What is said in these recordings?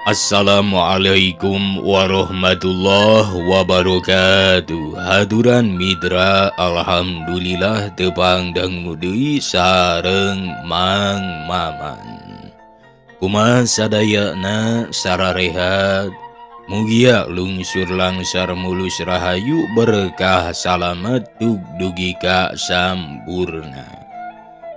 Assalamualaikum warahmatullahi wabarakatuh. Haduran mitra alhamdulillah tepangdang deui sareng Mang Maman. Kumaha sadayana sararehat? Mugia lungsur langsar mulus rahayu berkah salamet dugi ka sampurna.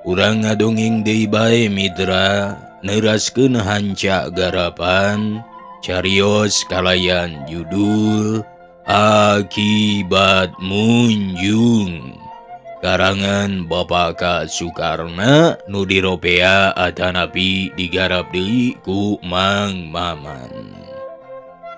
Urang ngadongeng deui bae mitra, neuraskeun hancak garapan, carios kalayan judul Akibat Munjung. Karangan Bapak K. Sukarna nu diropea atanapi digarap deui ku Mang Maman.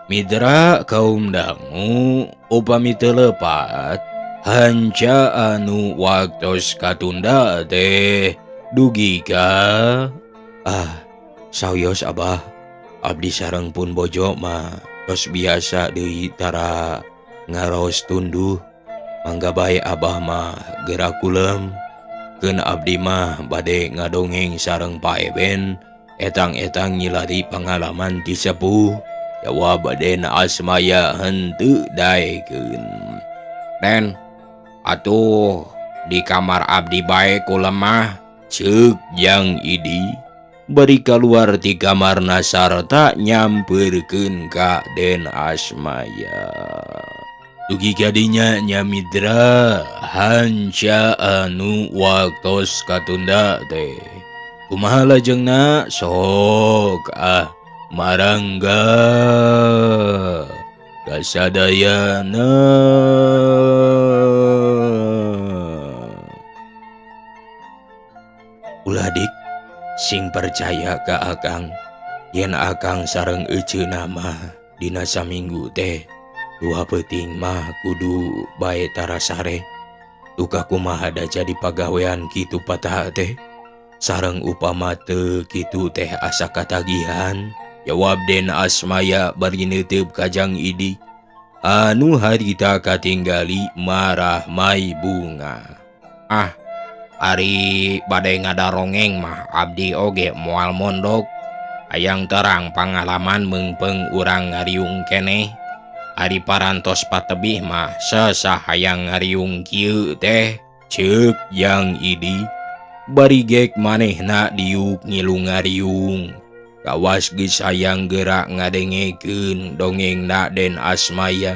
Mitra kaum dangu upami teu lepat hanca anu waktos katunda teh dugi ka sauyos abah abdi sareng pun bojo mah tos biasa deui tara ngaraos tunduh mangga bae abah mah geura kulem keun abdi mah bade ngadongeng sareng Pak Eben etang-etang nyilari pangalaman ti sepuh jawab bade naas maya henteu daekeun. Den, atuh di kamar abdi bae ku lemah ceuk Jang Idi bari kaluar ti kamarna sarta nyampeurkeun ka Den Asmaya. Dugi kadinya nya mitra hanca anu waktos katunda teh kumaha lajengna sok marangga kasadayana. Ulah dik sing percaya ka akang yen akang sareng eceuna mah dina saminggu teh dua peuting mah kudu bae tara sare tuka kumaha da jadi pagawean kitu patah teh sareng upama teu kitu teh asa katagihan. Jawab Den Asmaya bari neuteub ka Jang Idi anu harita katinggali marah mai bunga. Ari bade ngadarongeng mah abdi oge moal mondok hayang terang pangalaman meungpeung urang ngariung keneh. Ari parantos patebih mah sesah hayang ngariung kieu teh ceuk Jang Idi bari gek manehna diuk ngilu ngariung. Kawas geus hayang geura ngadengekeun dongengna Den Asmaya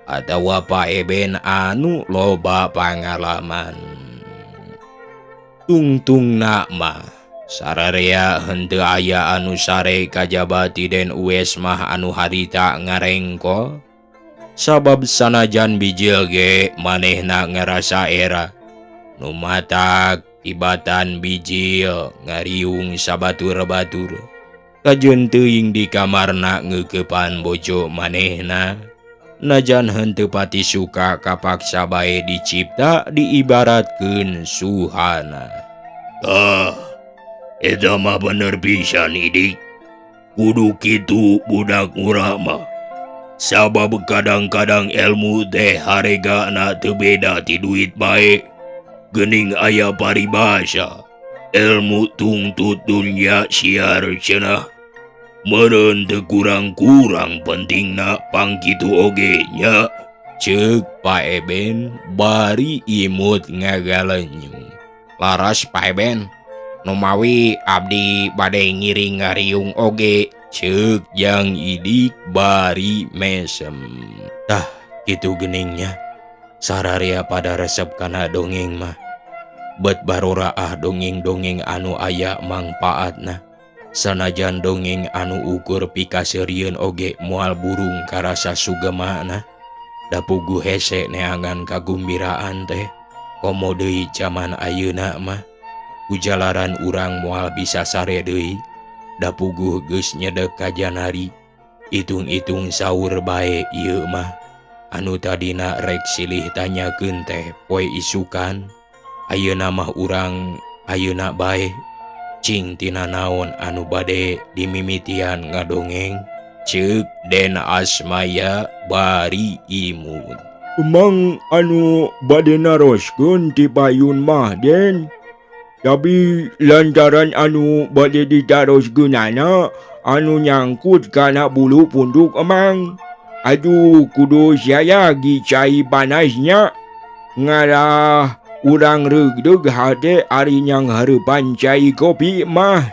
atawa Pak Eben anu loba pangalaman. Tungtungna mah sararea henteu aya anu sare kajaba ti Den Uwes mah anu harita ngarengko. Sabab sanajan bijil ge manehna ngarasa era nu matak tibatan bijil ngariung sabatur-batur kajeun teuing di kamarna ngeukepan bojo manehna. Najan henteu pati suka kapaksa bae dicipta diibaratkeun suhana. Eta mah bener pisan Idik. Kudu kitu budak murah mah. Sabab kadang-kadang ilmu teh haregana teu beda ti duit bae. Geuning aya paribasa. Ilmu tungtut dunya siar cenah. Meureun teu kurang-kurang pentingna pangkitu oge nya, ceuk Pak Eben bari imut ngagalenyung. Laras Pak Eben, nu mawi abdi bade ngiring ngariung oge, ceuk Jang Idik bari mesem. Tah kitu geuningnya sararea pada resep kana dongeng mah bet barora dongeng-dongeng anu aya mangpaatna. Sanajan dongeng anu ukur pikaseurieun oge moal burung karasa sugemana da puguh hese neangan kagumbiraan teh komo deui zaman ayeuna mah kujalaran urang moal bisa sare deui da puguh geus nyedek ka janari. Itung-itung saur bae ieu mah anu tadina rek silih tanyakeun teh poe isukan ayeuna mah urang ayeuna bae cing tina naon anu bade dimimitian ngadongeng, ceuk Den Asmaya bari imut. Emang anu bade naroskeun ti payun mah Den. Tapi lantaran anu bade ditaros gunana anu nyangkut kana bulu punduk emang. Aduh kudu saya cai panasnya. Ngalah urang regdeg hade ari nyang hareupan cai kopi mah.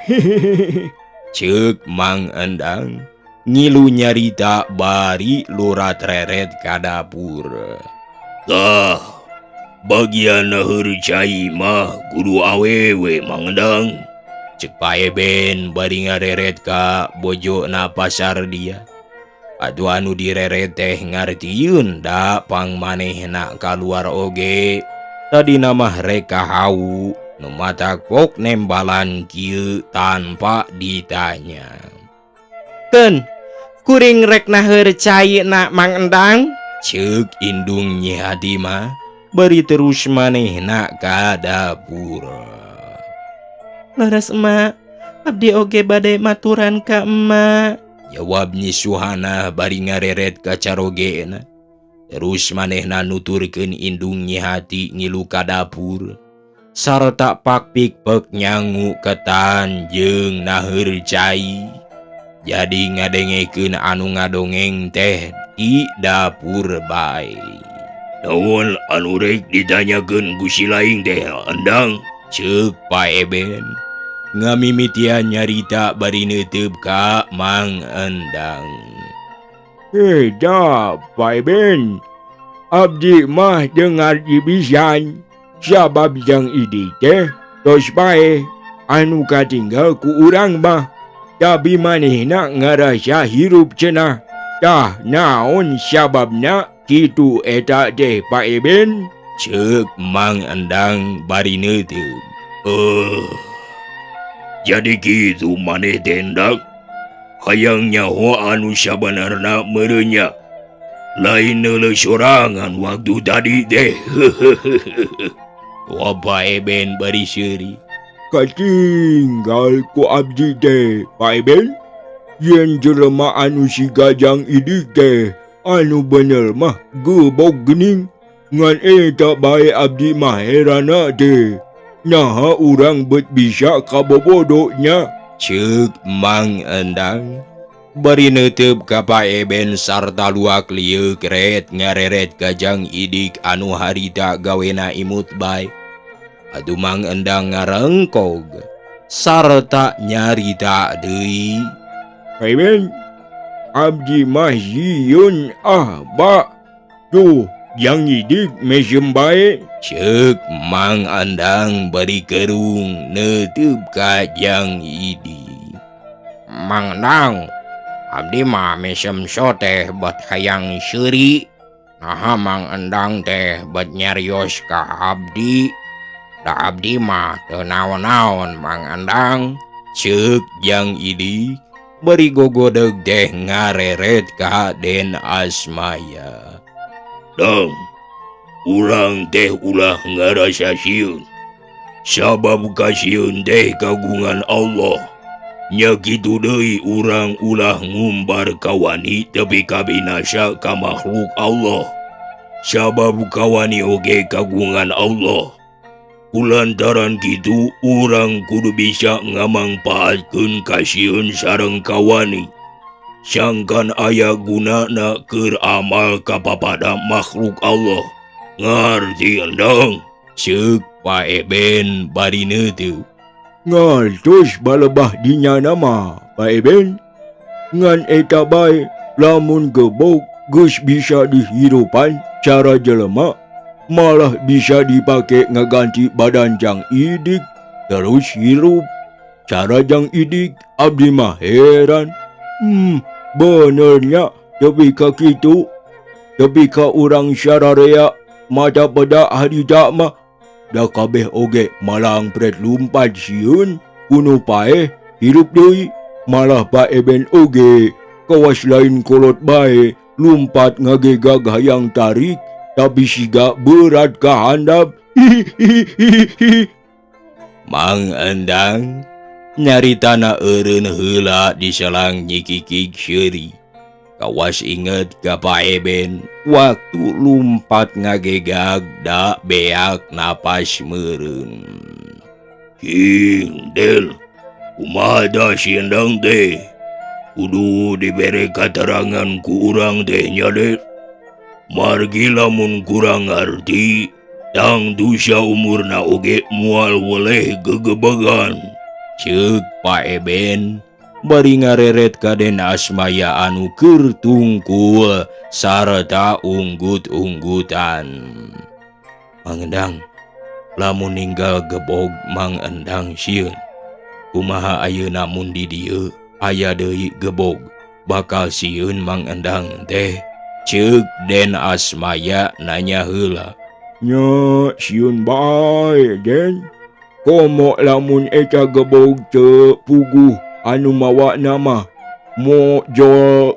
Ceuk Mang Endang ngilu nyarita bari lurat reret ka dapur. Tah, bagian heur cai mah kudu awewe Mang Endang. Cek Paeben bari ngareret ka bojona pasar dia. Atuh anu direret teh ngartieun da pangmanehna kaluar oge. Tadina mah reka hau nu matakpok nembalan kieu tanpa ditanya. Ten, kuring rek naheur cai na Mang Endang? Ceuk indung Nyi Hadi mah bari terus manehna ka dapur. Leres emak, abdi oge bade maturan ka emak. Jawab Nyi Suhana bari ngareret ka carogena. Terus manehna nuturkeun indung Nyi Hati ngilu ka dapur. Sarta pakpik-pek nyangu ketan jeung naheur cai. Jadi ngadengekeun anu ngadongeng teh di dapur bae. Naon anu rek ditanyakeun ku si laing teh Endang? Ceuk Paeben. Ngamimitian nyarita bari neuteub ka Mang Endang. Da, Paeben. Abdi mah dengar dibisan. Sabab jang idi teh tos bae anu katinggal ku urang mah. Tapi manehna ngarasa hirup cenah. Tah naon sababna kitu eta teh Paeben? Ceuk Mang Endang bari neuteub. Jadi kitu maneh teh Endang. Hayang nyaho anu sabanarna merenya. Lain neuleus sorangan waktu tadi teh. Wah Paeben bari seuri. Katinggal ku abdi teh Paeben. Yen jelema anu si gajang idik teh anu bener mah gebog geuning. Ngan eta bae abdi mah herana teh. Naha urang bet bisa kabobodonya. Ceuk Mang Endang bari neuteub ka Paeben sarta luak lieu keret ngareret gajang idik anu harita gawena imut bae. Atuh Mang Endang ngarengkog sarta nyarita deui. Paeben, abdi mah zieun ba. Tuh, yang idik mesem bae. Ceuk Mang Endang bari kerung neuteub ka jang idik. Mang Endang, abdi mah mesem teh bet hayang seuri. Naha Mang Endang teh bet nyarios ka abdi. Da abdi mah teu naon-naon Mang Endang. Ceuk jang idik bari gogodeg teh ngareret ka Den Asmaya. Dang, urang teh ulah ngarasa sieun. Sabab kasieun teh kagungan Allah. Nya kitu deui urang ulah ngumbar kawani tepi kabinasa ka makhluk Allah. Sabab kawani oge kagungan Allah. Kulantaran kitu urang kudu bisa ngamangpaatkeun kasieun sareng kawani. Sangkan aya gunana keur amal kapapada makhluk Allah. Ngarti Endang? Ceuk Paeben bari neuteub. Ngaltos balebah dinyana mah Paeben. Ngan eta bae lamun gebog geus bisa dihirupan cara jelema. Malah bisa dipake ngeganti badan jang idik terus hirup. Cara jang idik abdi mah heran. Benernya tapi ka kitu. Tapi ka urang syararea mata pada harita mah. Da kabeh oge malang pret lumpat sieun. Kuno pae hirup deui. Malah Paeben oge kawas lain kolot bae lumpat ngagegag hayang tarik. Tapi siga berat ka handap. Mang Endang nyaritana eureun heula di selang Nyi Kikik seuri. Kawas inget ka Paeben waktu lumpat ngagegag da beak napas meureun. King Del, kumaha da si Endang teh? kudu dibere katerangan ku urang teh nya de. Margi lamun kurang arti, tang dusia umurna oge mual woleh gegebegan. Ceuk Pak Eben bari ngareret ka Den Asmaya anu keur tungkul sarta unggut-unggutan. Mang Endang, lamun ninggal gebog Mang Endang sieun, kumaha ayeuna mun di dieu aya deui gebog bakal sieun Mang Endang teh? Ceuk Den Asmaya nanya heula. Nya sieun bae Den. Komo lamun eta gebog teu puguh anu mawa nama mo jol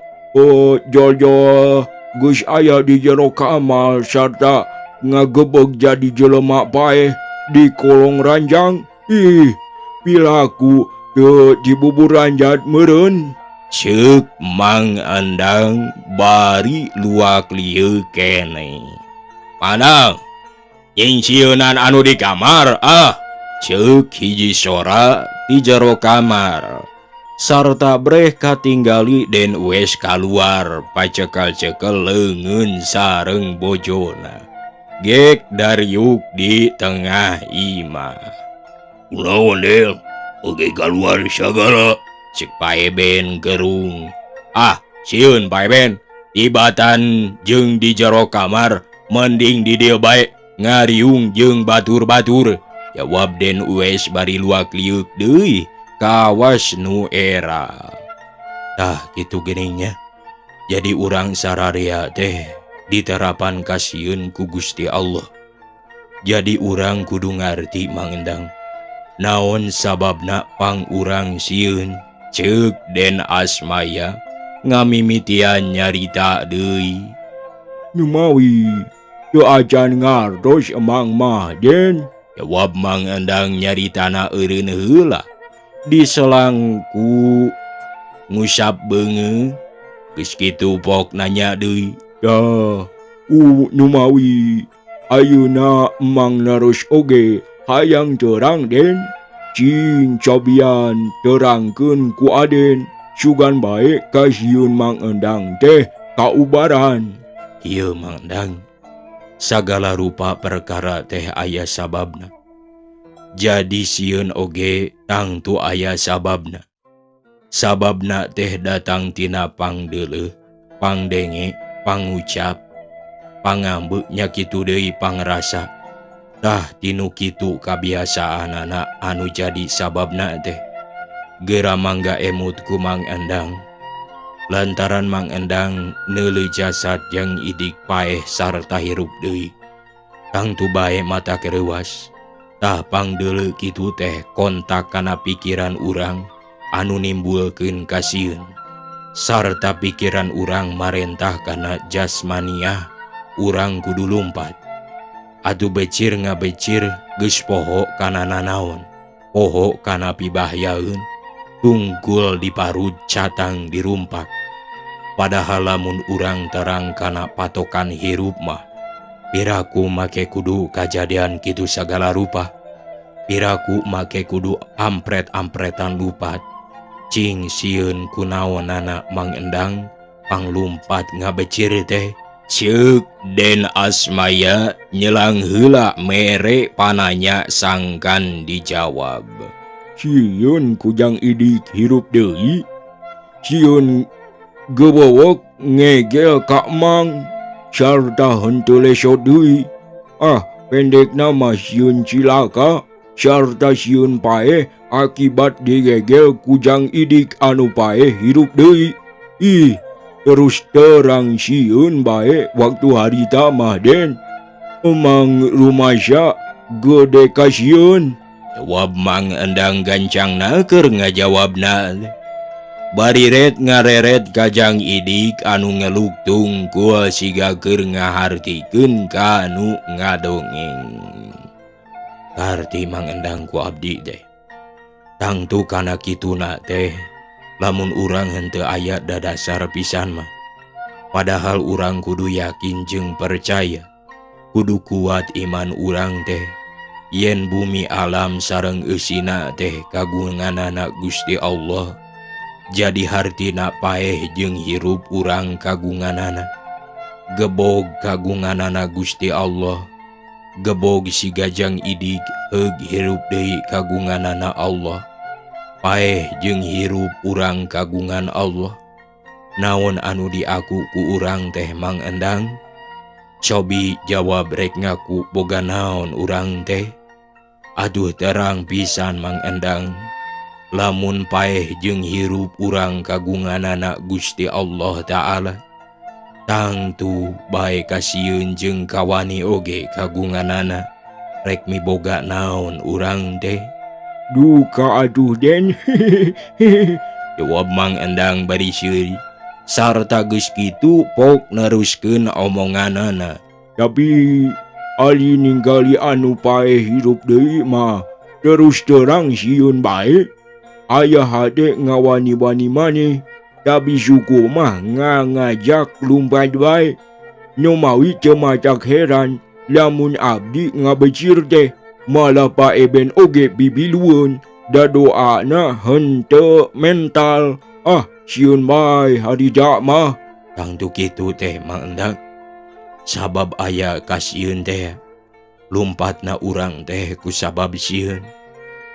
geus aya di jero kamar sarta ngagebeg jadi jelema bae di kolong ranjang. Ih, pilaku teu dibubur ranjat meureun. Ceuk Mang Endang bari luak lieu keneh. Pandang, jeung sieunan anu di kamar ceuk hiji sora di jero kamar. Sarta breh katinggali Den Uwes kaluar pacekel-cekel leungeun sareng bojona. Gek Daryuk di tengah imah. Kunaon Del, oge keluar sagala. Cek Pak Eben gerung. Sieun Pak Eben, tibatan jeung di jero kamar, mending di dieu bae ngariung jeung batur-batur. Jawab Den Uwes bari luak liuk deui kawas nu era. Tah kitu geningnya. Jadi urang sararea teh diterapan kasieun ku Gusti Allah. Jadi urang kudu ngarti Mang Endang, naon sababna pang urang sieun. Ceuk Den Asmaya ngamimitian nyarita deui. Numawi, teu acan ngartos emang mah Den. Jawab Mang Endang nyaritana eureun heula. Diselang ku ngusap beungeung. Geus kitu pok nanya deui. Dah, Numawi, ayeuna emang naros oge hayang terang Den. Cing cobian terangkeun ku Aden, sugan bae kasieun Mang Endang teh kaubaran. Ieu Mang Endang, sagala rupa perkara teh aya sababna. Jadi sieun oge tangtu aya sababna. Sababna teh datang tina pangdeuleuh, pangdenge, pangucap, pangambeu nya kitu deui pangrasa. Tah tinu kitu kabiasaanana anu jadi sababna teh. Geura mangga emut ku Mang Endang. Lantaran Mang Endang neuleuh jasad jeung idik paeh sarta hirup deui. Tangtu bae mata kereuwas. Tah pangdeuleuh kitu teh kontak kana pikiran urang anu nimbulkeun kasieun. Sarta pikiran urang marentah kana jasmaniah, urang kudu lumpat. Atuh becir ngabecir geus poho kana nanaon, poho kana pibahyaeun, tungkul di parut catang dirumpak. Padahal lamun urang terang kana patokan hirup mah, piraku make kudu kajadian kitu sagala rupa. Piraku make kudu ampret-ampretan lupat. Cing sieun kunaonana Mang Endang panglumpat ngabecir teh. Ceuk Den Asmaya nyelang heula mere pananya sangkan dijawab. Sieun kujang idik hirup deui. Sieun gebowok ngegel ka Mang sarta henteu lesot deui. Pendek nama sieun cilaka sarta sieun paeh akibat digegel kujang idik anu paeh hirup deui. Ih, terus terang sieun bae waktu harita mah Den. Emang rumasya gede ka sieun. Jawab Mang Endang gancangna keur ngajawabna. Bari ret ngareret kajang idik anu ngeluk tungkul siga keur ngahartikeun kanu ngadongeng. Karti Mang Endang ku abdi teh. Tangtu kana kituna teh, lamun urang henteu aya dadasar pisan mah. Padahal urang kudu yakin jeung percaya, kudu kuat iman urang teh. Yen bumi alam sareng eusina teh kagunganana Gusti Allah, Jadi hartina paeh jeung hirup urang kagunganana. Gebog kagunganana Gusti Allah. Gebog si gajang idik heug hirup deui kagunganana Allah. Paeh jeung hirup urang kagungan Allah. Naon anu diaku ku urang teh Mang Endang? Cobi jawab rek ngaku boga naon urang teh? Aduh terang pisan Mang Endang. Lamun paeh jeung hirup urang kagunganana Gusti Allah Ta'ala. Tangtu bae kasieun jeung kawani oge kagunganana. Rek miboga naon urang teh? Duka atuh Den. Jawab Mang Endang bari seuri. Sarta geus kitu pok neruskeun omonganana. Tapi ali ninggali anu paeh hirup deui mah terus terang sieun bae. Ayah hade ngawani-wani maneh, tapi suku mah ngajak lumpat bae. Nyomawi teu macak heran, lamun abdi ngabecir teh, malah pae ben oge bibilueun, da doana henteu mental. Sieun bae harida mah. Tangtu kitu teh Mang Endang. Sabab aya kasieun teh. Lumpatna urang teh ku sabab sieun.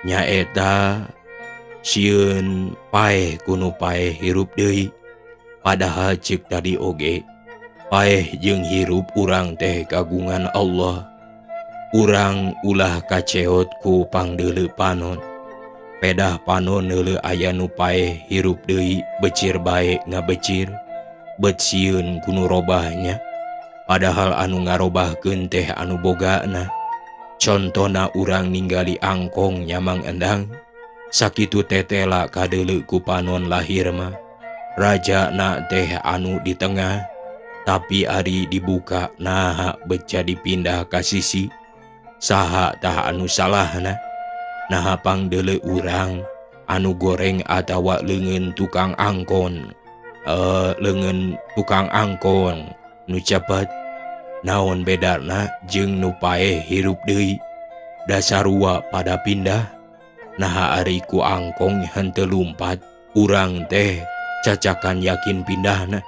Nyaeta sieun paeh kuno paeh hirup deui. Padahal ceuk tadi oge paeh jeung hirup urang teh kagungan Allah. Urang ulah kaceot ku pangdeuleu panon. Pedah panon neuleu aya nu paeh hirup deui becir bae ngabecir. Bet sieun kuno robahnya. Padahal anu ngarobahkeun teh anu bogana. Contona urang ninggali angkong nya Mang Endang. Sakitu tetela kadeuleu ku panon lahir mah. Rajana teh anu di tengah. Tapi ari dibuka naha beca dipindah ka sisi. Saha tah anu salahna? Naha pangdeuleu urang anu goreng atawa leungeun tukang angkon. Leungeun tukang angkon nu cepet. Naon bedana jeung nu paeh hirup deui? Dasarua pada pindah. Naha ari ku angkong henteu lumpat, urang teh cacakan yakin pindahna.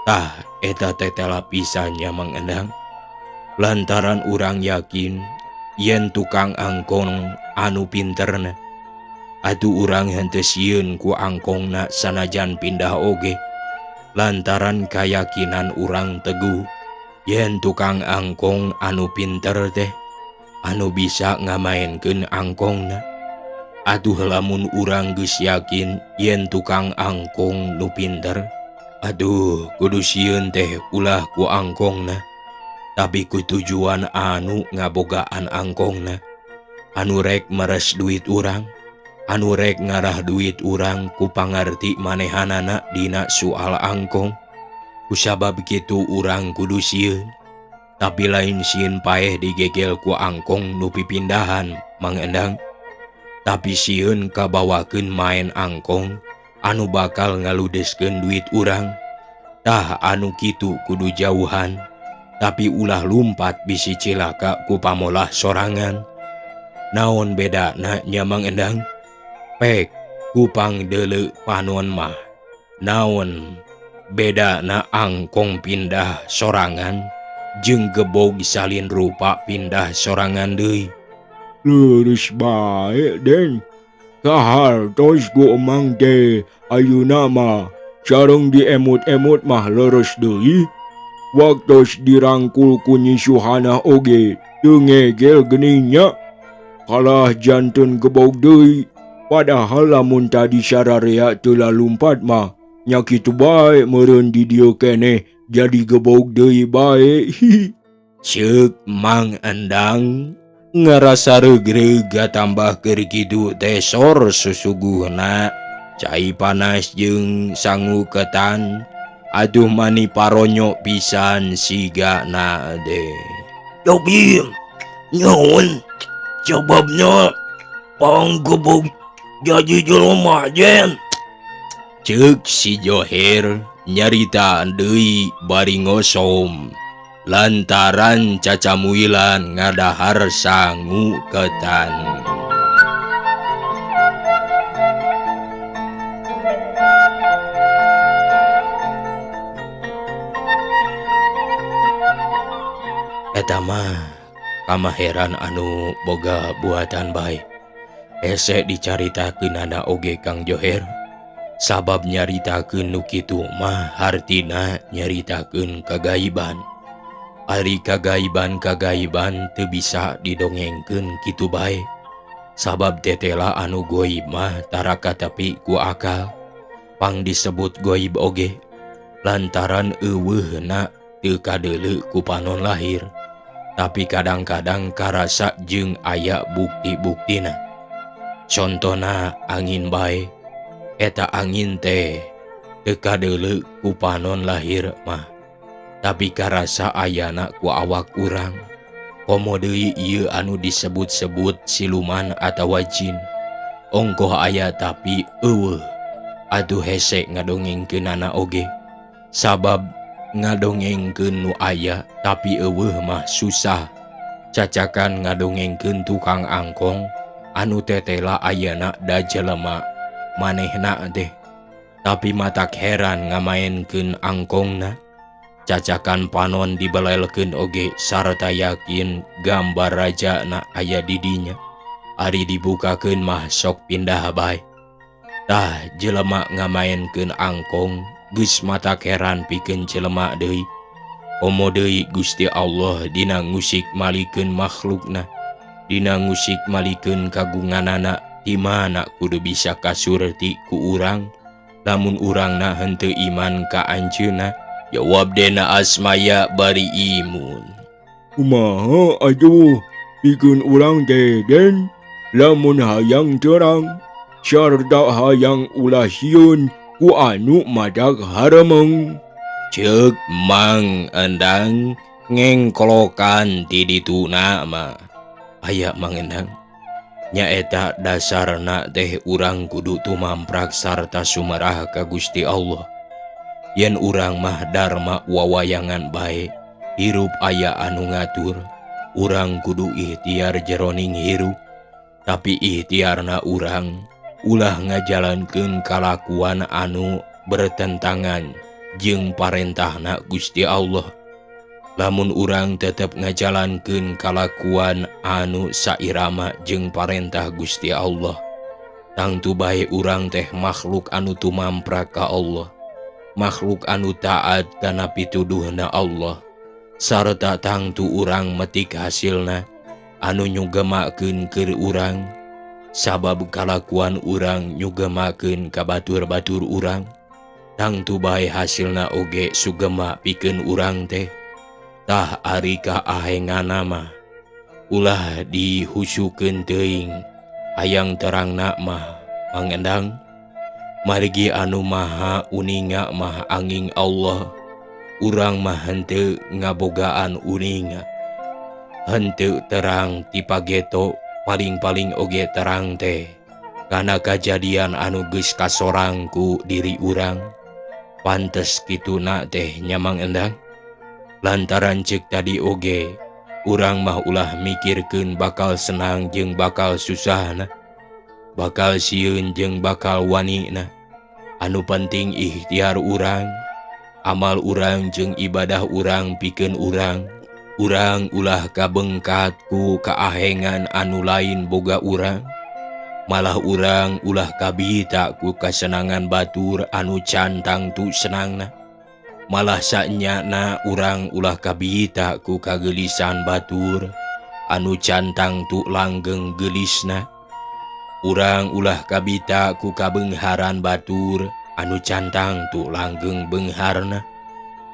Tah eta tetela pisannya Mang Endang. Lantaran urang yakin yen tukang angkong anu pinterna. Atuh urang henteu sieun ku angkongna sanajan pindah oge. Lantaran kayakinan urang teguh yen tukang angkong anu pinter teh anu bisa ngamaenkeun angkongna. Atuh lamun urang geus yakin yen tukang angkong nu pinter, aduh kudu sieun teh ulah ku angkongna. Tapi ku tujuan anu ngabogaan angkongna. Anu rek meres duit urang, anu rek ngarah duit urang ku pangarti manehanana dina soal angkong. Kusabab kitu urang kudu sieun. Tapi lain sieun paeh digegel ku angkong nu pipindahan Mang Endang. Tapi sieun kabawakeun main angkong anu bakal ngaludeskeun duit urang. Tah anu kitu kudu jauhan. Tapi ulah lumpat bisi cilaka ku pamolah sorangan. Naon bedana nya Mang Endang? Pek ku pangdeuleu panon mah. Naon bedana angkong pindah sorangan jeung gebog salin rupa pindah sorangan deui? Leurus bae Den. Kahartos ku emang teh ayeuna mah sareng diemut-emut mah leres deui. Waktos dirangkul ku Nyi Suhana oge teu ngegel geningnya. Kalah janten gebog deui. Padahal lamun tadi sararea teu lalumpat mah nya kitu bae meureun di dieu keneh jadi gebog deui bae. Ceuk Mang Endang ngerasa regreg tambah keur kitu teh sor susuguhna cai panas jeung sangu ketan. Aduh mani paronyo pisan sigana deh. Tapi nyaon sebabnya panggebog jadi jelema Den? Ceuk si Joher nyarita deui bari ngosom. Lantaran cacamuilan ngadahar sangu ketan. Eta mah kamaheran anu boga buatan bae. Hese dicaritakeunana oge Kang Joher. Sabab nyaritakeun nu kitu mah hartina nyaritakeun kagaiban. Ari kagaiban teu bisa didongengkeun kitu bae. Sabab tetela anu goib mah tara katapi ku akal. Pang disebut goib oge lantaran euweuhna teu kadeuleu ku panon lahir. Tapi kadang-kadang karasa jeung aya bukti-buktina. Contona angin bae. Eta angin teh teu kadeuleu ku panon lahir mah. Tapi karasa ayana ku awak urang. Komo deui ieu anu disebut-sebut siluman atawa jin. Ongkoh aya tapi eueuh. Atuh hese ngadongengkeunana oge. Sabab ngadongengkeun nu aya tapi eueuh mah susah. Cacakan ngadongengkeun tukang angkong anu tetela ayana da jelema manehna teh. Tapi matak heran ngamaenkeun angkongna. Cacakan panon dibelelkeun oge sarta yakin gambar rajana aya di dinya. Ari dibukakeun mah sok pindah bae. Tah jelema ngamaenkeun angkong geus matak heran pikeun jelema deui. Komo deui Gusti Allah dina ngusik malikeun makhlukna. Dina ngusik malikeun kagunganana di mana kudu bisa kasurti ku urang lamun urangna henteu iman ka anjeunna. Jawab dena Asmaya bari imun. Kumaha atuh pikeun urang teh den lamun hayang terang sarta hayang ulah sieun ku anu madak harameng. Ceuk Mang Endang ngengkolokan ti dituna mah. Aya Mang Endang. Nyaeta dasarna teh urang kudu tumamprak sarta sumerah ka Gusti Allah. Yen urang mah dharma wawayangan bae, hirup aya anu ngatur, urang kudu ikhtiar jeroning hirup. Tapi ikhtiarna urang ulah ngajalankeun kalakuan anu bertentangan jeung parentahna Gusti Allah. Lamun urang tetep ngajalankeun kalakuan anu sairama jeung parentah Gusti Allah, tangtu bae urang teh makhluk anu tumamprak ka Allah. Makhluk anu taat kana pituduhna Allah, sarta tangtu urang metik hasilna anu nyugemakeun keur urang. Sabab kalakuan urang nyugemakeun ka batur-batur urang, tangtu bae hasilna oge sugema pikeun urang teh. Tah ari ka ahengana mah ulah dihusukeun teuing hayang terangna mah Mang Endang. Margi anu maha uninga mah angin Allah. Urang mah henteu ngabogaan uninga. Henteu terang ti pageto paling-paling oge terang teh kana kajadian anu geus kasorang ku diri urang. Pantes kituna teh nya Mang Endang. Lantaran ceuk tadi oge urang mah ulah mikirkeun bakal senang jeung bakal susahna, bakal sieun jeung bakal wanina. Anu penting ikhtiar urang, amal urang jeung ibadah urang pikeun urang. Urang ulah kabengkat ku kaahengan anu lain boga urang. Malah urang ulah kabita ku kasenangan batur anu cantang tu senangna. Malah sanyana urang ulah kabita ku kagelisan batur anu cantang tu langgeng gelisna. Urang ulah kabita ku kabengharan batur anu cantang tu langgeng beungharna.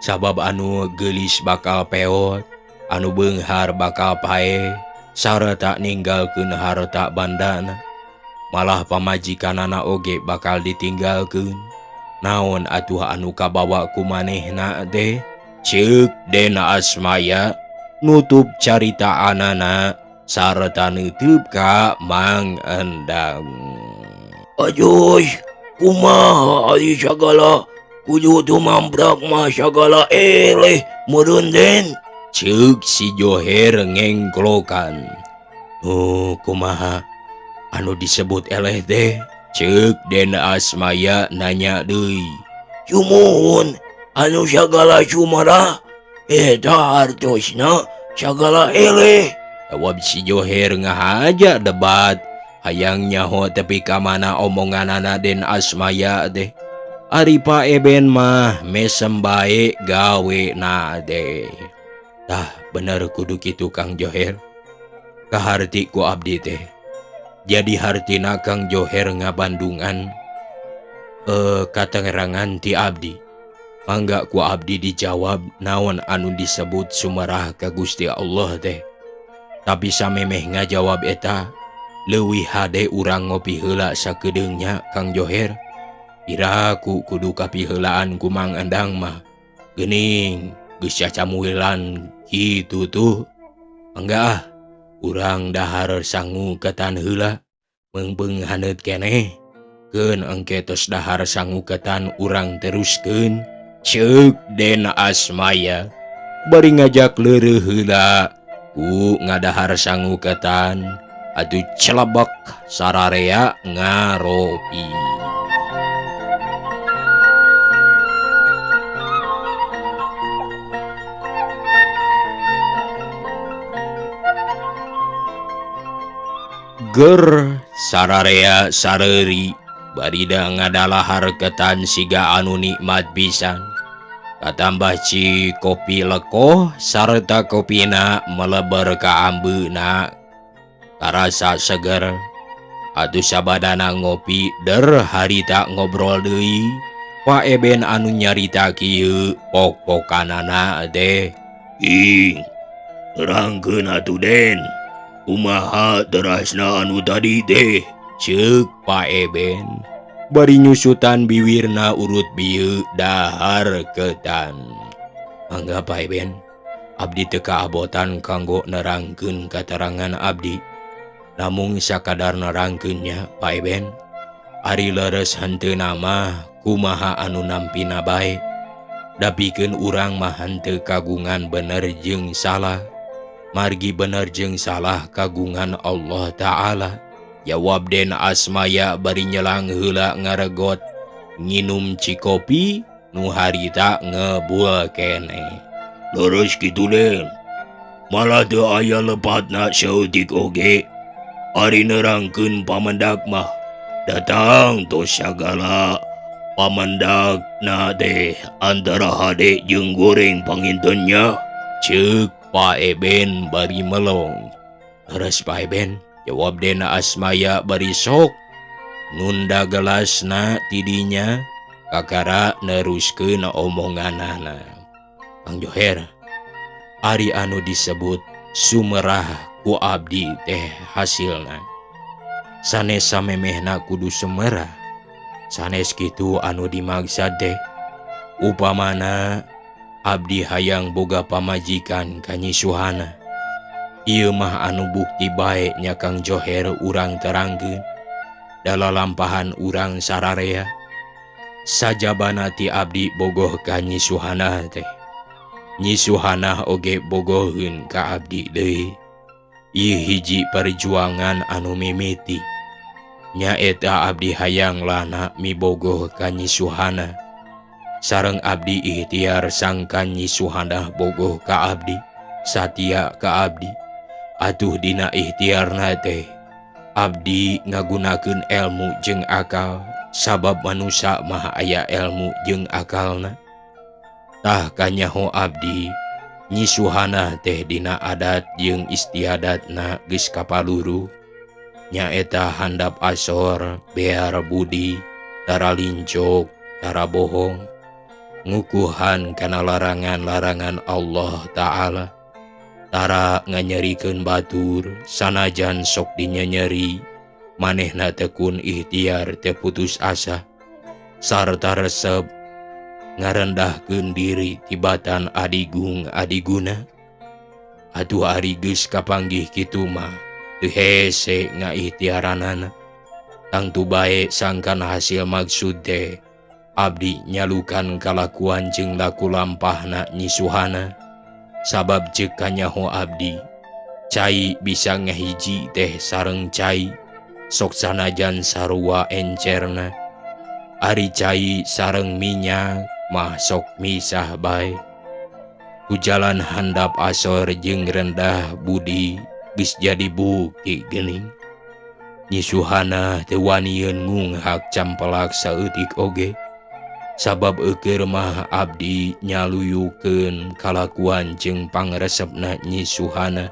Sabab anu gelis bakal peot, anu beunghar bakal pae, sarta ninggalkeun harta bandana. Malah pamajikanana oge bakal ditinggalkeun. Naon atuh anu kabawa ku manehna teh? Ceuk dena Asmaya nutup carita anana sarta neuteub ka Mang Endang. Ajoy, kumaha ari sagala kudu tumamprak mah sagala eleh meureun den. Ceuk si Joher ngengklokan. Kumaha anu disebut eleh teh? Ceuk dena Asmaya nanya deui. Cumuhun anu sagala sumarah eta hartosna Sagala ele. Jawab si Johir ngahaja debat. Hayang nyaho tapi kamana omonganana den Asmaya teh. Ari Pak Eben mah mesem bae gawe na teh. Tah bener kudu kitu Kang Johir. Kaharti ku abdi teh. Jadi hartina Kang Johir ngabandungan katangerangan ti abdi. Mangga ku abdi dijawab naon anu disebut sumerah ka Gusti Allah teh. Tapi samemeh ngajawab eta leuwih hade urang ngopi heula sakedeungnya Kang Johir. Iraku kudu kapiheulaan ku Mang Endang mah. Geuning geus cacamuilan kitu tuh. Mangga urang dahar sangu ketan heula meungpeung haneut keneh. Keun engke tos dahar sangu ketan urang teruskeun. Ceuk Den Asmaya bari ngajak leureuh heula ku ngadahar sangu ketan. Atuh celebek sararea ngaropi. Ger sararea sareuri barida ngadalahar ketan siga anu nikmat pisan. Katambah ci kopi lekoh sarta kopina meleber ka ambeuna. Karasa seger. Atuh sabadana ngopi der harita ngobrol deui. Pak Eben anu nyarita kieu pok-pokanana teh. Ing, terangkeun atuh Den. Kumaha terasna anu tadi teh? Ceuk Pak Eben. Bari nyusutan biwirna urut bieu dahar ketan. Mangga Pak Eben, abdi teu kaabotan kanggo nerangkeun katerangan abdi. Namung sakadar nerangkeunnya Pak Eben. Ari leres hanteuna mah kumaha anu nampina bae. Dapikeun urang mah henteu kagungan bener jeung salah. Margi bener jeung salah kagungan Allah Ta'ala. Jawab Den Asmaya bari nyelang heula ngaregot nginum cikopi nu harita ngebul keneh. Leres kitu Den. Malah teu aya lepatna saeutik oge. Ari nerangkeun pamendak mah datang tos sagala pamendakna teh antara hade jeung goreng pangintennya. Ceuk Pak Eben bari melong. Leres Pak Eben, jawab Den Asmaya bari sok nunda gelasna tidinya kakara neruskeun omonganana. Kang Johir, ari anu disebut sumerah ku abdi teh hasilna. Sanes samemehna kudu sumerah. Sanes kitu anu dimaksad teh. Upamana abdi hayang boga pamajikan kanyisuhana. Ieu mah anu bukti bae nya Kang Johir urang terangkeun. Dalalampahan urang sararea. Sajabana ti abdi bogoh kanyisuhana teh. Nyisuhana oge bogoheun ka abdi deui. Ieu hiji perjuangan anu mimiti. Nya eta abdi hayang lana mibogoh kanyisuhana. Sareng abdi ikhtiar sangkan nyisuhana bogoh ka abdi, satia ka abdi. Atuh dina ikhtiarna teh abdi ngagunakeun ilmu jeung akal, sabab manusia mah aya ilmu jeung akalna. Tah kanyaho abdi nyisuhana teh dina adat jeung istiadatna geus kapaluru. Nya eta handap asor, bear budi, tara lincok, tara bohong. Ngukuhan kana larangan-larangan Allah Ta'ala. Tara nganyerikeun batur sanajan sok dinyeri. Manehna tekun ikhtiar teu putus asa. Sarta resep ngarendahkeun diri tibatan adigung adiguna. Atuh ari geus kapanggih kitu mah teu hese ngaikhtiaranana. Tangtu bae sangkan hasil maksud teh abdi nyalukan kalakuan jeung laku lampahna nyisuhana. Sabab ceuk kanyaho abdi cai bisa ngahiji teh sareng cai sok sanajan sarua encerna. Ari cai sareng minyak mah sok misah bae. ku jalan handap asor jeung rendah budi geus jadi buki geuning. Nyi Suhana teu wanieun ngunghak campelak saeutik oge, sabab eukeur mah abdi nyaluyukeun kalakuan jeung pangresepna Nyi Suhana.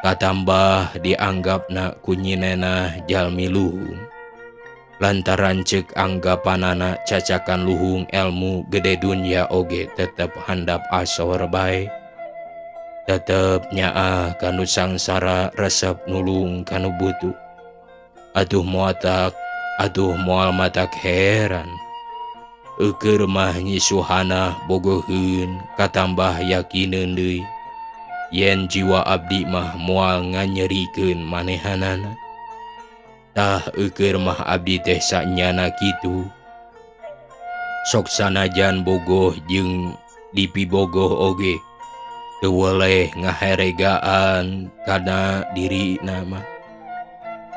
Katambah dianggapna ku nyinena jalmi luhung, lantaran ceuk anggapanana cacakan luhung elmu gede dunya oge tetep handap asor bae. Tetep nyaah kanu sangsara resep nulung kanu butuh. Atuh moal matak heran, eukeur mah Nyi Suhana bogoheun katambah yakinen deui yen jiwa abdi mah moal nganyerikeun manehanana. Tah eukeur mah abdi teh sanyana kitu, sok sanajan bogoh jeung dipibogoh oge teu weleh ngaheregaan kana dirina mah.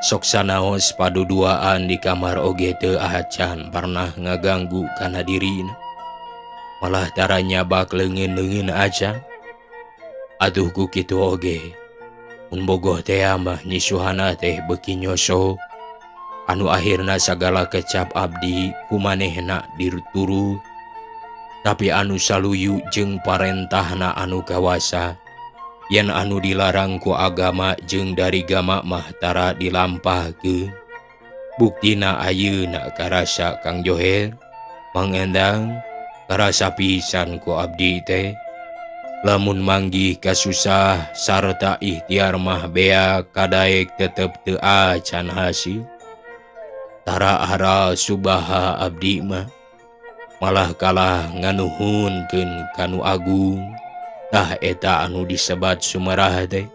Sok sanaos paduduaan di kamar oge teu acan pernah ngaganggu kana dirina, malah tara nyabak leungeun-leungeun acan. Atuh ku kitu oge, mun bogoh teh mah Nyi Suhana teh beuki nyoso anu akhirna sagala kecap abdi kumanehna diturut, tapi anu saluyu jeung parentahna anu kawasa, yen anu dilarang ku agama jeung dari gama mah tara dilampahkeun. Buktina ayeuna karasa Kang Joher, Mang Endang, karasa pisan ku abdi teh. Lamun manggih kasusah sarta ikhtiar mah bea kadaek tetep teu acan hasil. Tara aral subaha abdi mah malah kalah nganuhunkeun kanu agung, tah eta anu disebat sumerah teh.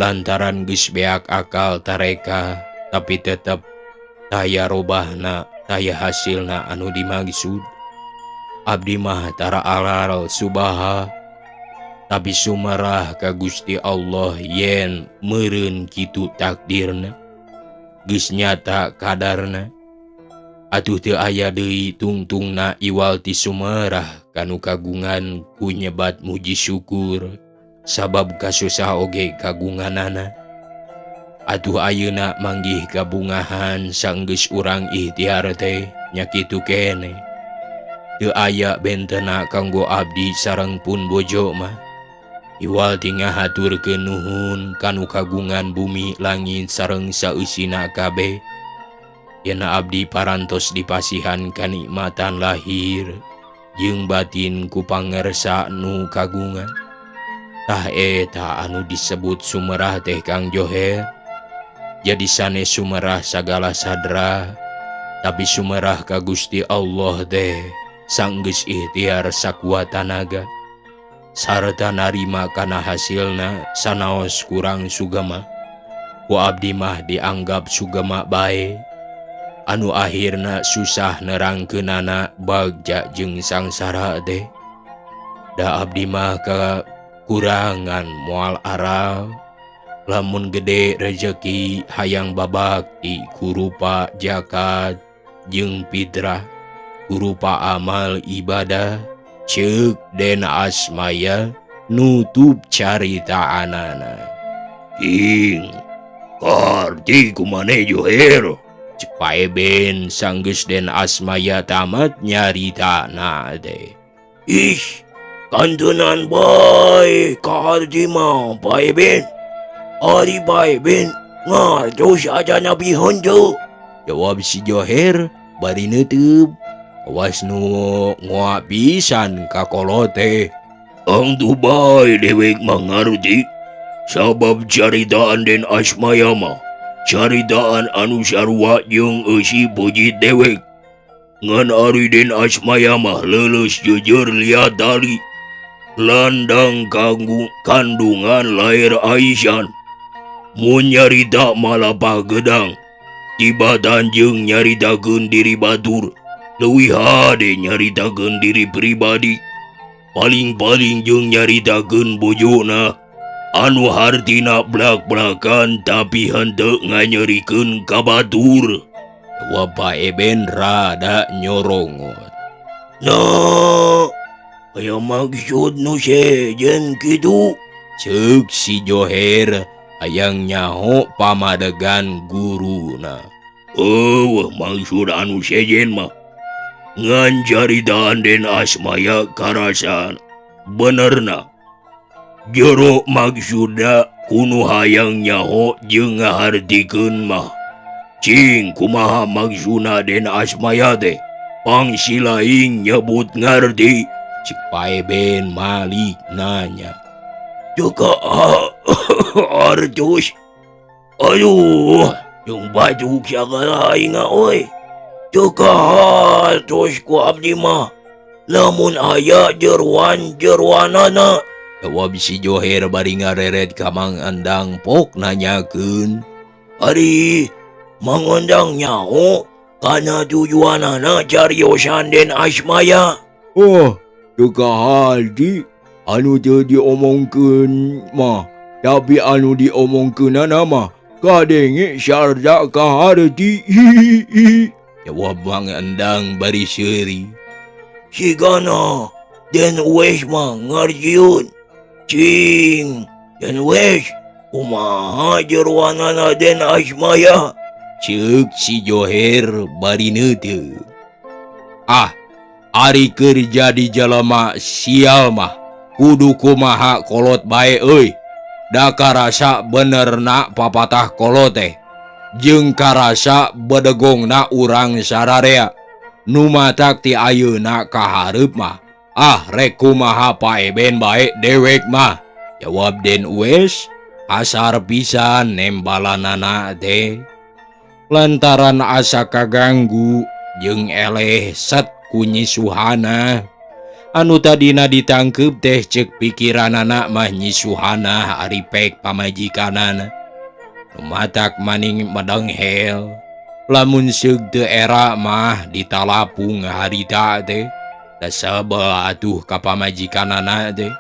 Lantaran geus beak akal tareka, tapi tetep taya robahna, taya hasilna anu dimaksud. Abdi mah tara aral subaha, tapi sumerah ka Gusti Allah yen meureun kitu takdirna, geus nyata kadarna. Atuh teu aya deui tungtungna iwal ti sumerah kanu kagungan ku nyebat muji syukur, sabab kasusah oge kagunganana. Atuh ayeuna manggih kabungahan sanggeus urang ikhtiar teh nya kitu keneh. Teu aya bentena kanggo abdi sareng pun bojo mah. Iwal tingah haturkeun nuhun kanu kagungan bumi langit sareng saeusina kabeh. Yen abdi parantos dipasihan kanikmatan lahir jeung batin ku pangersa nu kagungan, tah eta anu disebut sumerah teh Kang Joher. Jadi sanes sumerah sagala sadra, tapi sumerah ka Gusti Allah teh sanggeus ikhtiar sakuat tanaga, sarta narima kana hasilna sanaos kurang sugema. Ku abdi mah dianggap sugema bae, anu akhirna susah nerangkeunana bagja jeung sangsara teh. Da abdi mah kakurangan moal aral, lamun gede rejeki hayang babakti kurupa zakat jeung fitrah, kurupa amal ibadah, ceuk Den Asmaya nutup caritaanana. King, karti kumane Joher? Cek paeben sanggeus Den Asmaya tamat nyaritana teh. Ih, kantenan bae karti mah paeben. Ari paeben ngartos aja nabi honjo. Jawab si Joher bari neuteub. Awas nu ngoa pisan ka kolote. Ang bae dewek mangarti, sabab caritaan Den Asmaya mah caritaan anu sarua jeung eusi puji dewek. Ngan ari Den Asmaya mah leuleus jujur liat tali, landang kandungan lair Aisyah. Mun nyarita malapah gedang, tibatan jeung nyaritakeun diri batur, leuwih hade nyaritakeun diri pribadi. Paling-paling jeung nyaritakeun bojona anu hartina blak-blakan tapi henteu nganyerikeun ka batur. Jawab paeben rada nyorongot. Nah, Kaya maksud no sejen gitu. Ceuk si Joher hayang nyaho pamadegan guruna. Maksud anu sejen mah. Ngan caritaan den Asmaya karasan. Benerna. Jero maksudna kuno hayang nyaho jeung ngahartikeun mah. Cing kumaha maksudna den Asmaya teh. Pangsilaing nyebut ngarti. Cik Paeben Malik nanya. Juga artus. Aduh, yung baju siya kalaing nga oy. Juga artus ko abdi mah. Lamun aya jerwanana. Jawab si Joher bari ngareret ka Mang Endang pok nanyakeun. Ari, mangundang nyaho. Kana tujuanana cariosan den Asmaya. Oh, teka haldi. Anu teu diomongkeun mah. Tapi anu diomongkeun mah kadenge syarda kaharti. Jawab Mang Endang bari seuri. Sigana, den wes mah ngarjiun. Cing, den wes, kumaha jerwanana den Asmaya. Ceuk si Joher bari neuteu. Ari kerja di jalema sial mah kudu kumaha kolot bae euy. Da karasa benerna papatah kolot teh. Jeung karasa bedegongna urang sararea. Nu matak ti ayeuna ka hareup mah. Rek kumaha Paeben bae dewek mah. Jawab Den Uwes, asar pisan nembalanana teh. Lantaran asa kaganggu jeung eleh set ku nyisuhana. Anu tadina ditangkep teh cek pikiranana mah nyisuhana ari pek pamajikanana. Numatak maning madenghel. Lamun seug teu era mah ditalapung harita teh. Da sabel atuh ka pamajikanana teh.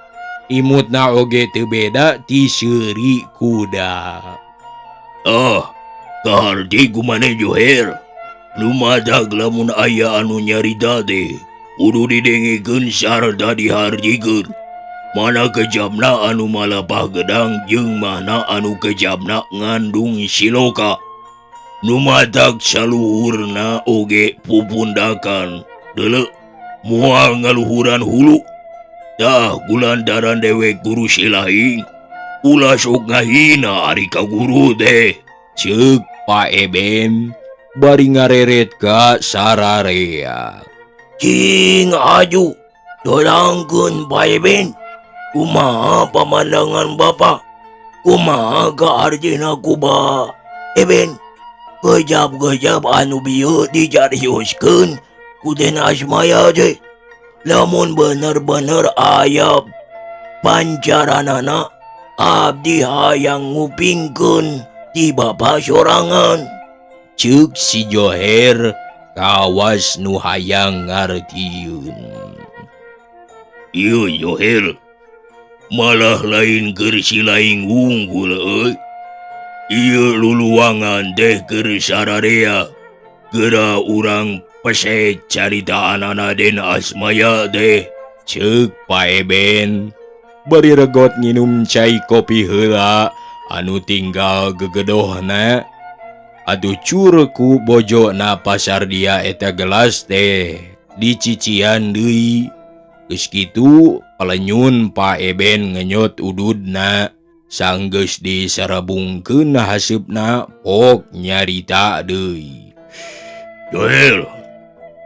Imutna oge teu beda ti seuri kuda. Kaharti kumane Joher. Lumadag lamun aya anu nyarita teh. Kudu didengikeun sarta dihartikeun. Mana kejamna anu malapah gedang jeung mana anu kejamna ngandung siloka. Numatak saluhurna oge pupundakan. Deuleu moal ngaluhuran hulu. Tah gulantaran dewek guru silaing. Ulah sok ngahina ari ka guru teh. Ceuk Paeben bari ngareret ka sararea. Cing aju, dorangkeun Paeben. Kumaha pamandangan Bapa? Kumaha kaartina kuba? Eben, gejap-gejap anu bieu dijarioskeun ku den Asmaya teh. Lamun bener-bener aya pancaranana, abdi hayang ngupingkeun ti Bapa sorangan. Ceuk si Joher kawas nu hayang ngartieun. Ieu Joher, malah lain keur silaing unggul euy. Ieu luluwangan teh keur sararea. Geura urang pesek caritaanana den Asmaya teh. Ceuk Paeben bari regot nginum cai kopi heula anu tinggal gegedohna. Atuh curku bojona pasar dia eta gelas teh dicician deui. Geus kitu palenyun Paeben ngenyot ududna. Sanggeus disarebungkeun haseupna pok nyarita deui. Joher,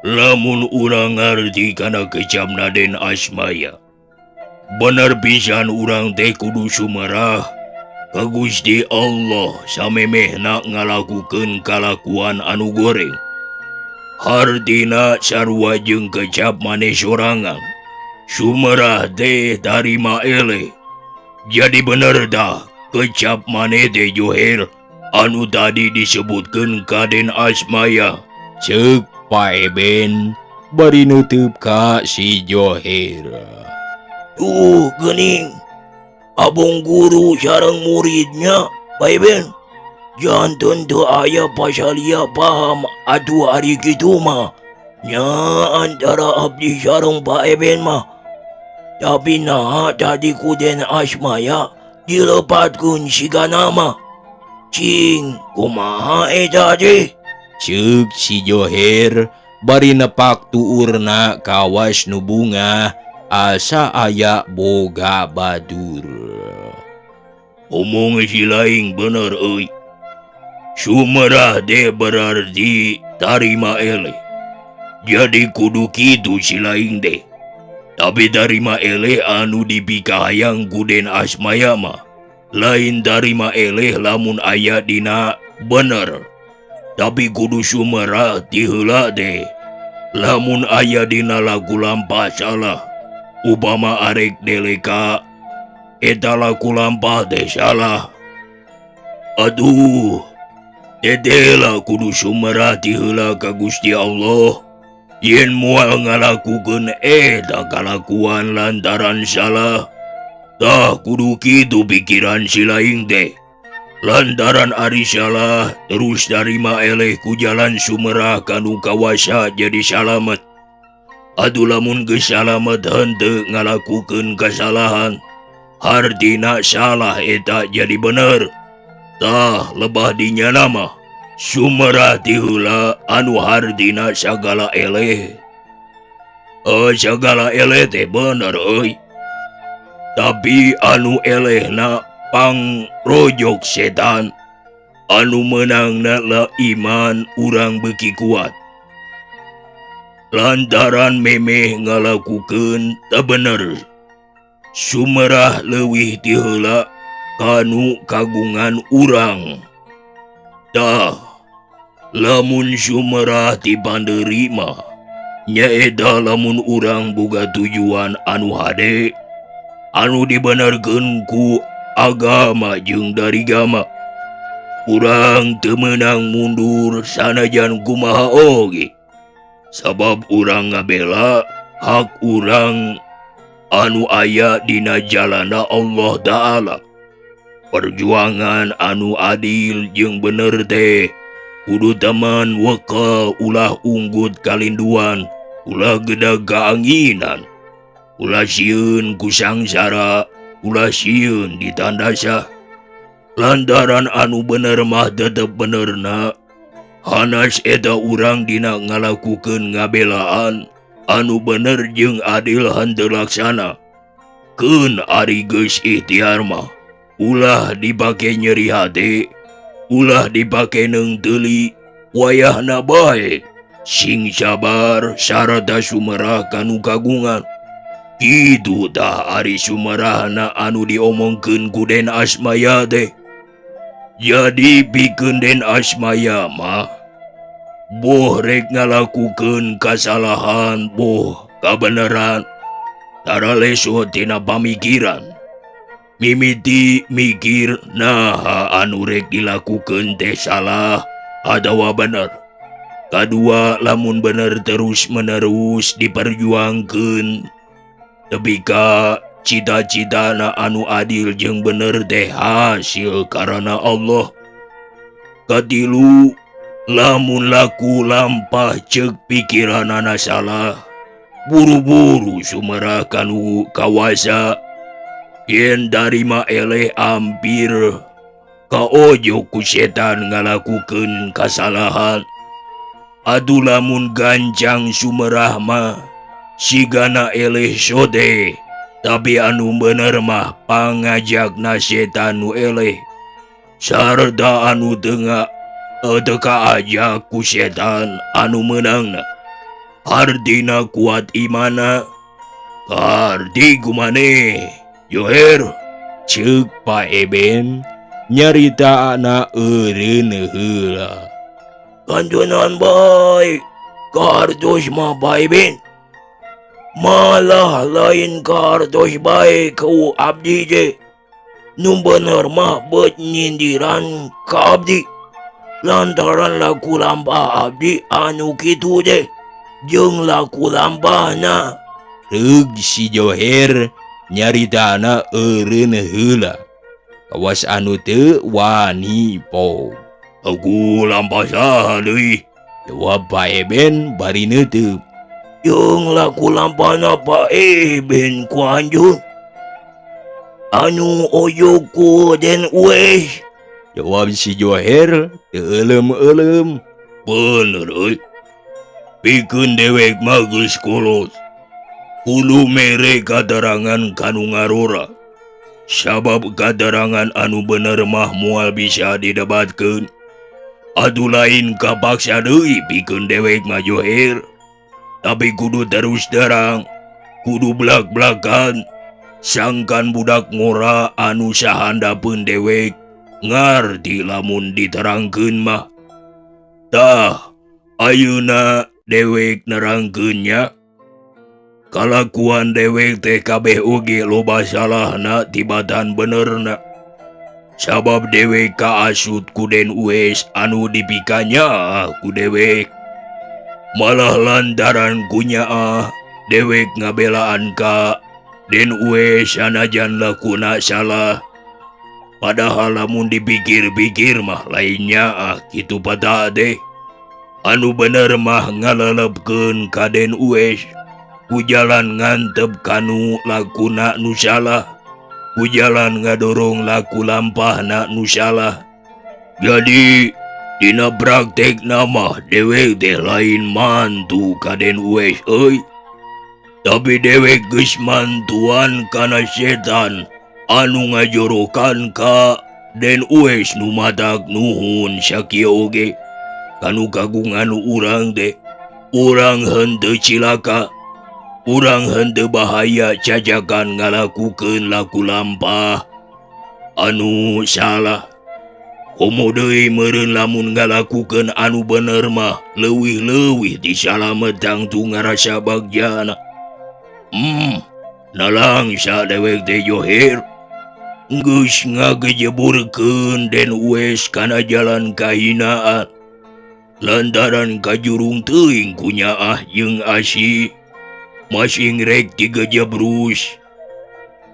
lamun urang ngarti kana kecamna den Asmaya. Bener pisan urang teh kudu sumerah ka Gusti Allah samemehna ngalakukeun kalakuan anu goreng. Hartina sarua jeung kecap maneh sorangan. Sumerah teh tarima eleh. Jadi bener dah kecap maneh teh Joher anu tadi disebutkeun ka den Asmaya. Ceuk Paeben bari nutup ka si Joher. Tuh geuning. Abong guru sareng muridnya, Paeben. Janten teu aya pasalia paham atuh ari kitu mah. Nya antara abdi sareng Paeben mah Tapi nah tadi kuden asmaya dilepatkeun siga nama. Cing, kumaha tadi? Ceuk si Joher bari nepak tuurna kawas nu bunga asa aya boga badur. Omong si laing bener euy. Sumerah de berarti tarima ele. Jadi kudu kitu si laing de. Tapi tarima ele anu dipikahayang kuden asmaya mah. Lain tarima ele lamun aya dina bener. Tapi kudu sumerah ti heula de. Lamun aya dina lagu lampah salah. Upama arek deleka eta lagu lampah teh salah. Aduh, tetela kudu sumerah ti heula ka Gusti Allah. Yen moal ngalakukeun eta kalakuan lantaran salah. Tah kudu kitu pikiran si laing teh. Lantaran ari salah terus tarima eleh ku jalan sumerah kanu kawasa jadi salamet. Adu lamun geus salamet henteu ngalakukeun kasalahan. Hartina salah eta jadi bener. Tah lebah dinya nama sumerah ti heula anu hartina sagala eleh. Sagala eleh teh bener euy. Tapi anu elehna pangrojok setan. Anu menangna la iman urang beuki kuat. Lantaran memeh ngalakukeun teu bener. Sumerah leuwih ti heula kanu kagungan urang. Tah, lamun sumerah ti panderi mah nyaeta lamun urang boga tujuan anu hade anu dibenerkeun ku agama jeung dari gama. Urang teu meunang mundur sanajan kumaha oge. Sabab urang ngabela hak urang anu aya dina jalana Allah Ta'ala. Perjuangan anu adil jeung bener teh kudu taman weka ulah unggut kalinduan, ulah gedag kaanginan, ulah sieun ku sangsara, ulah sieun ditandasa. Lantaran anu bener mah tetep benerna. Hanas eta urang dina ngalakukeun ngabelaan anu bener jeung adil henteu laksana. Keun ari geus ikhtiar mah ulah dipake nyeri hate, ulah dipake neung teuli, wayahna bae sing sabar sarata sumerah kanu kagungan. Kitu tah ari sumerahna anu diomongkeun ku Den Asmaya teh. Jadi pikeun Den Asmaya mah boh rek ngalakukeun kasalahan, boh kabeneran, tara leso tina pamikiran. Mimiti mikir naha anu rek dilakukeun teh salah atawa bener. Kadua lamun bener terus menerus diperjuangkeun tepi ka cita-citana anu adil jeung bener teh hasil karana Allah. Katilu, lamun laku lampah ceuk pikiranana salah, buru-buru sumerah kanu kawasa. Yen darima eleh ampir kaojo ku setan ngalakukeun kasalahan. Adu lamun gancang sumerah mah sigana eleh sode. Tapi anu bener mah pangajakna setan nu eleh. Sarta anu teka ajak ku setan anu menangna. Hartina kuat imana. Kardi kumane, Joher, Ceuk Pak Eben nyaritaana eureun heula. kantunan bae, kartos mah bae ben. Malah lain kartos bae ku abdi je. Nu bener mah beut nyindiran ka abdi. Lantaran laku lampah abdi anu kitu je. Jeung laku lampahna. Reug si Joher nyaritaana eureun heula. Kawas anu teu wani po. Aku lampah saha deui? Jawab Pak Eben bari neuteub. Yung laku lampana pa ben kuanjun. Anu oyok ku den ues. Jawab si Johir teelem-elem. Bener euy. Pikeun dewek mah geus kolot. Kudu mere kadarangan kanu ngarora. Sabab kadarangan anu bener mah moal bisa didebatkeun. Atuh lain kapaksa deui pikeun dewek mah Johir. Tapi kudu terus terang, kudu blak-blakan. Sangkan budak ngora anu sahandapeun dewek ngarti lamun diterangkeun mah. Tah, ayeuna dewek nerangkeunnya. Kalakuan dewek teh kabeh oge loba salahna tibatan benerna. Sabab dewek kaasut ku Den Ues anu dipikanya ku dewek. Malah lantaran kunyaah dewek ngabelaan ka Den Ues sanajan lakuna salah. Padahal lamun dipikir-pikir mah lainnya kitu pada deh. Anu bener mah ngalelepkeun ka Den Ues. Ku jalan ngantep kanu lakuna nu salah. Ku jalan ngadorong laku lampahna nu salah. Jadi dina praktek nama dewek teh lain mantu ka Den Ues euy. Tapi dewek geus mantuan kana setan anu ngajorokan ka Den Ues nu matak nuhun sakieu oge. Kanu kagungan urang teh urang henteu cilaka. Urang henteu bahaya cajakan ngalakukeun laku lampah anu salah. Komo deui meureun lamun ngalakukeun anu bener mah leuwih-leuwih disalametang tu ngarasa bagjana. Nalang sadewek teh Johir geus ngagejeburkeun Den Ues kana jalan kahinaan. Lantaran kajurung teuing kunyaah jeung Asy. Masing rek digejebrus.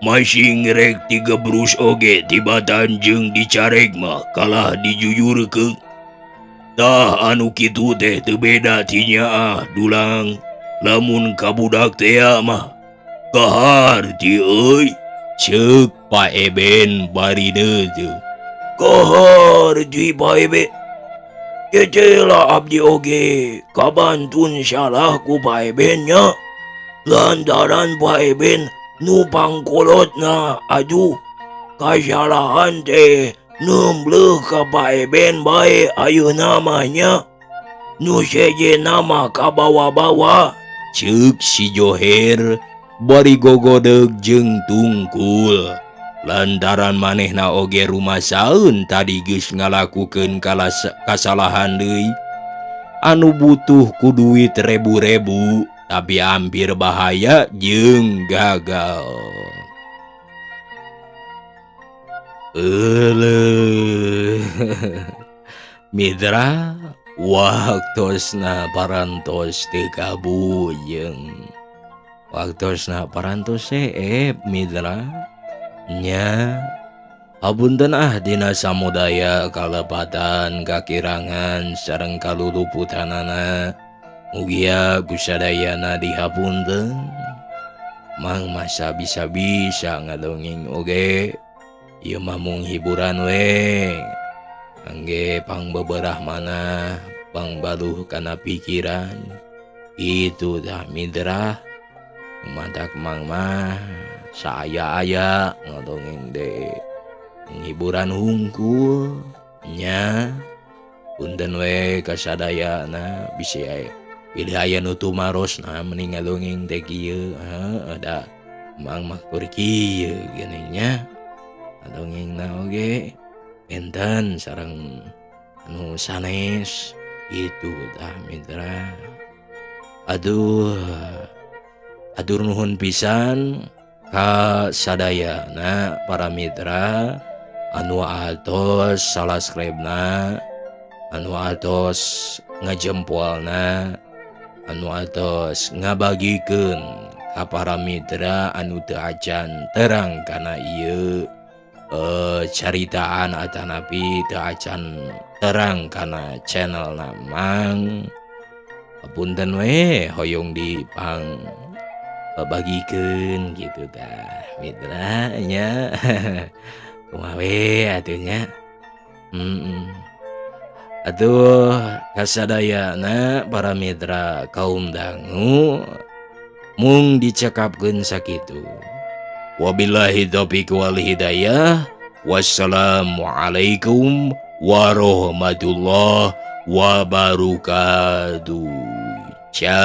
Masing rek digebrus oge tibatan jeung dicareg mah kalah dijujurkeun. Tah anu kitu teh teu beda ti nyaah dulang lamun ka budak teh mah kahar ti euy. Ceuk Pak Eben barina teu. Kahar ti Pak Eben. Kecelah abdi oge kabantun salah ku Pak Eben nya. Lantaran Pak Eben nu pangkolotna aduh kasalahan teh nembleuh ka Pak Eben bae ayeuna mah nya. Nu seje nama ka bawa-bawa. Ceuk si Johir bari gogodeg jeung tungkul. Lantaran manehna oge rumasaeun tadi geus ngalakukeun kasalahan deui. Anu butuh ku duit rebu-rebu. Tapi hampir bahaya jeung gagal. Mitra, waktosna parantos teu kabujeng. Waktosna parantos mitra. Nya, hapunten dina samudaya kalepatan kakirangan sareng kaluluputanana. Mugia kusadayana dihapunten. Mang masa bisa-bisa ngadongeng oge. Ieu mah mung hiburan we. Angge pangbeberah mana pangbaluh kana pikiran. Itu dah mitra. Matak mang mah saaya-aya ngadongeng de. Hiburan hungkul nya. Punten we kasadayana bisi aya. Pilih aya nu tumarosna mending ngadongeng teh kieu. Ada mang makur kieu gini nya. Ngadongengna oge enten sareng anu sanes itu tah mitra. Aduh nuhun pisan ka sadayana para mitra anu atos subscribe-na, anu atos ngajempolna, anu atos ngabagikeun ka para mitra anu teu acan terang kana ieu caritaan atanapi teu acan terang kana channel Mang. punten we hoyong dipang bagikeun gitu ka mitra nya. Kumaha we atuh nya. Atuh kasadayana para mitra kaum dangu mung dicakapkeun sakitu. Wabillahi taufiq wal hidayah. Wassalamualaikum warahmatullahi wabarakatuh. Ciao.